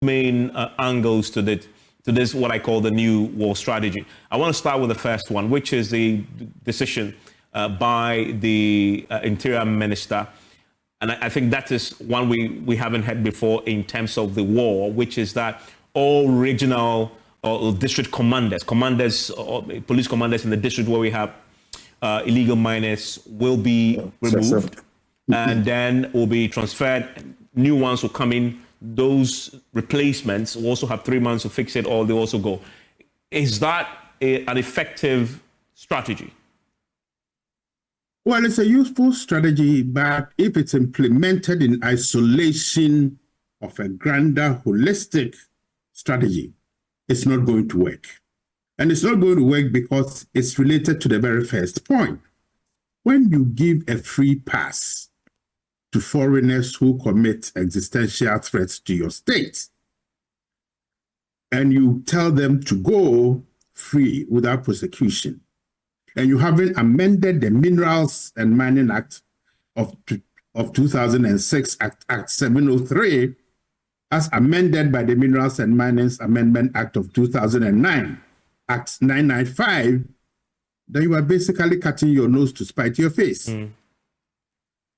main angles to this what I call the new war strategy. I want to start with the first one, which is the decision by the Interior Minister. And I think that is one we haven't had before in terms of the war, which is that all regional or district commanders, or police commanders in the district where we have illegal miners will be removed and then will be transferred. New ones will come in. Those replacements will also have 3 months to fix it, or they also go. Is that an effective strategy? Well, it's a useful strategy, but if it's implemented in isolation of a grander, holistic strategy, it's not going to work. And it's not going to work because it's related to the very first point. When you give a free pass to foreigners who commit existential threats to your state, and you tell them to go free without prosecution, and you haven't amended the Minerals and Mining Act of 2006, Act 703, as amended by the Minerals and Mining Amendment Act of 2009, Act 995, then you are basically cutting your nose to spite your face.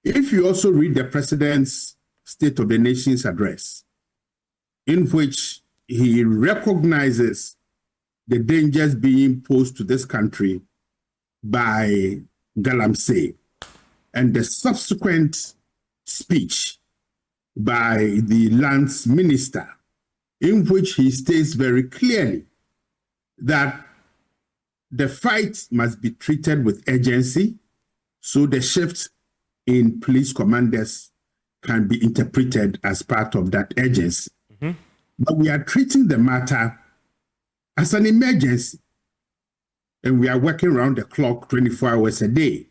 If you also read the President's State of the Nation's address, in which he recognizes the dangers being posed to this country by galamsey, and the subsequent speech by the Lands Minister, in which he states very clearly that the fight must be treated with urgency, so the shift in police commanders can be interpreted as part of that urgency. But we are treating the matter as an emergency, and we are working around the clock 24 hours a day.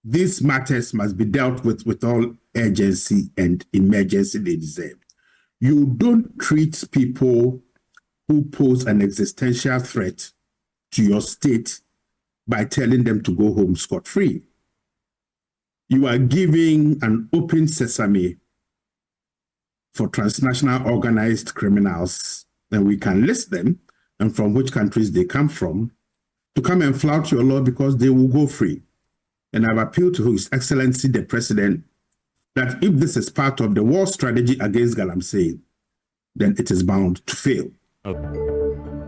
These matters must be dealt with all urgency and emergency they deserve. You don't treat people who pose an existential threat to your state by telling them to go home scot-free. You are giving an open sesame for transnational organized criminals, and we can list them and from which countries they come from, to come and flout your law because they will go free. And I've appealed to His Excellency the President that if this is part of the war strategy against galamsey, then it is bound to fail. Okay.